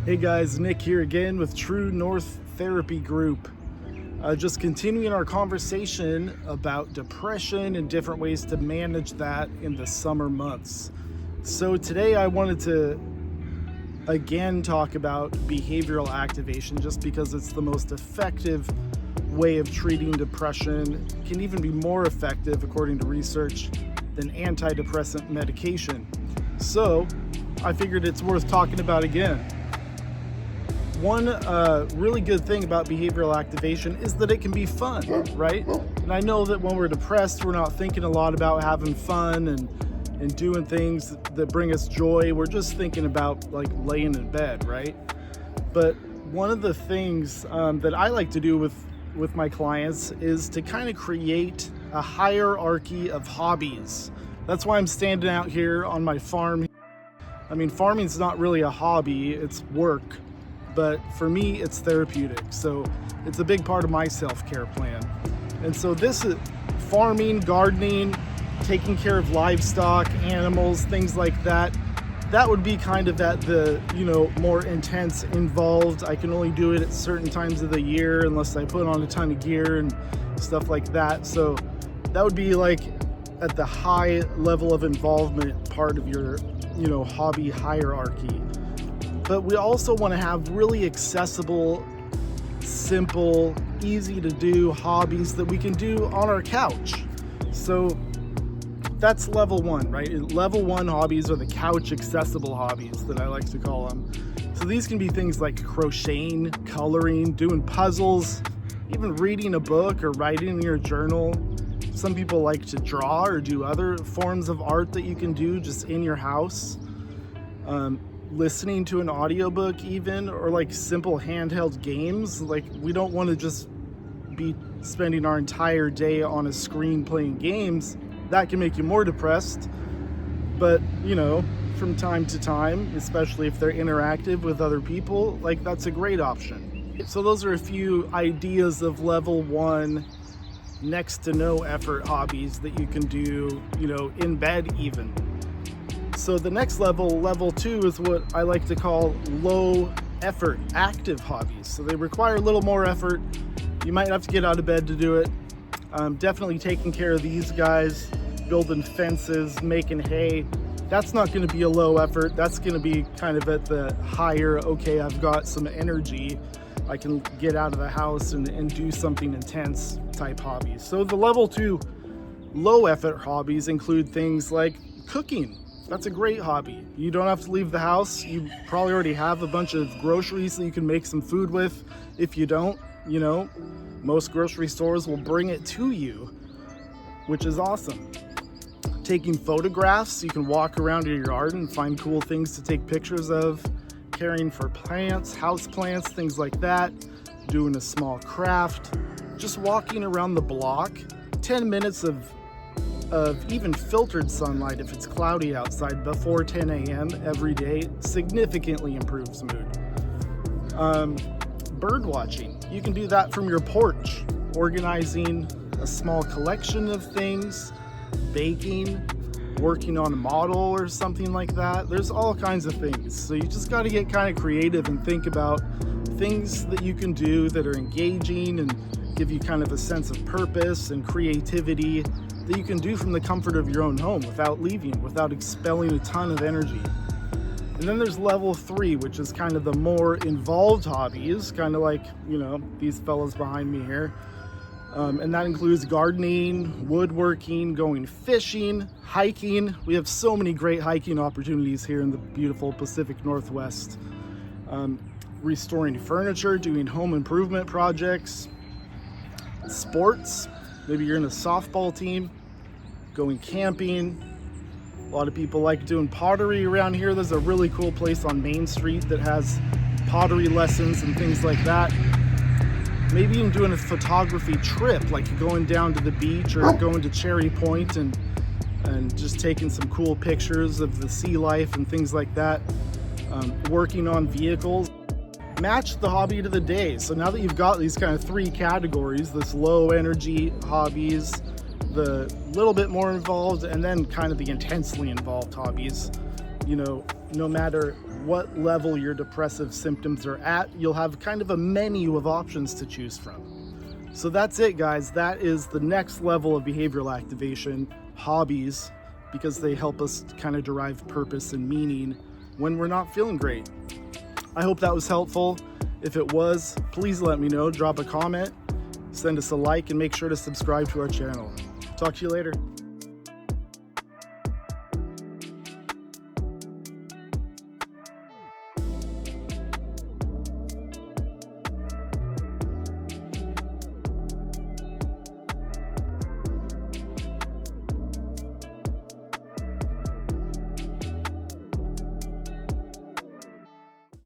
Hey guys, Nick here again with True North Therapy Group. Just continuing our conversation about depression and different ways to manage that in the summer months. So today I wanted to again talk about behavioral activation just because it's the most effective way of treating depression, can even be more effective according to research than antidepressant medication. So I figured it's worth talking about again. One really good thing about behavioral activation is that it can be fun, right? And I know that when we're depressed, we're not thinking a lot about having fun and doing things that bring us joy. We're just thinking about like laying in bed, right? But one of the things that I like to do with my clients is to kind of create a hierarchy of hobbies. That's why I'm standing out here on my farm. I mean, farming's not really a hobby, it's work. But for me, it's therapeutic. So it's a big part of my self-care plan. And so this is farming, gardening, taking care of livestock, animals, things like that. That would be kind of at the, more intense, involved. I can only do it at certain times of the year unless I put on a ton of gear and stuff like that. So that would be like at the high level of involvement part of your, hobby hierarchy. But we also want to have really accessible, simple, easy to do hobbies that we can do on our couch. So that's level one, right? Level one hobbies are the couch accessible hobbies that I like to call them. So these can be things like crocheting, coloring, doing puzzles, even reading a book or writing in your journal. Some people like to draw or do other forms of art that you can do just in your house. Listening to an audiobook even, or like simple handheld games. Like, we don't want to just be spending our entire day on a screen playing games. That can make you more depressed. But, from time to time, especially if they're interactive with other people, like that's a great option. So those are a few ideas of level one, next to no effort hobbies that you can do, in bed even. So the next level two, is what I like to call low effort active hobbies. So they require a little more effort. You might have to get out of bed to do it. Definitely taking care of these guys, building fences, making hay. That's not going to be a low effort. That's going to be kind of at the higher, okay, I've got some energy. I can get out of the house and do something intense type hobbies. So the level two low effort hobbies include things like cooking. That's a great hobby. You don't have to leave the house. You probably already have a bunch of groceries that you can make some food with. If you don't, most grocery stores will bring it to you, which is awesome. Taking photographs, you can walk around your yard and find cool things to take pictures of. Caring for plants, house plants, things like that. Doing a small craft. Just walking around the block. 10 minutes of even filtered sunlight if it's cloudy outside before 10 a.m. every day significantly improves mood. Bird watching, you can do that from your porch. Organizing a small collection of things, baking, working on a model or something like that. There's all kinds of things. So you just got to get kind of creative and think about things that you can do that are engaging and give you kind of a sense of purpose and creativity that you can do from the comfort of your own home without leaving, without expelling a ton of energy. And then there's level three, which is kind of the more involved hobbies, kind of like, these fellas behind me here. And that includes gardening, woodworking, going fishing, hiking. We have so many great hiking opportunities here in the beautiful Pacific Northwest. Restoring furniture, doing home improvement projects, sports. Maybe you're in a softball team, going camping. A lot of people like doing pottery around here. There's a really cool place on Main Street that has pottery lessons and things like that. Maybe even doing a photography trip, like going down to the beach or going to Cherry Point and just taking some cool pictures of the sea life and things like that. Working on vehicles. Match the hobby to the day. So now that you've got these kind of three categories, this low energy hobbies, the little bit more involved, and then kind of the intensely involved hobbies, no matter what level your depressive symptoms are at. You'll have kind of a menu of options to choose from. So that's it, guys. That is the next level of behavioral activation, hobbies, because they help us kind of derive purpose and meaning when we're not feeling great. I hope that was helpful. If it was, please let me know. Drop a comment, send us a like, and make sure to subscribe to our channel. Talk to you later.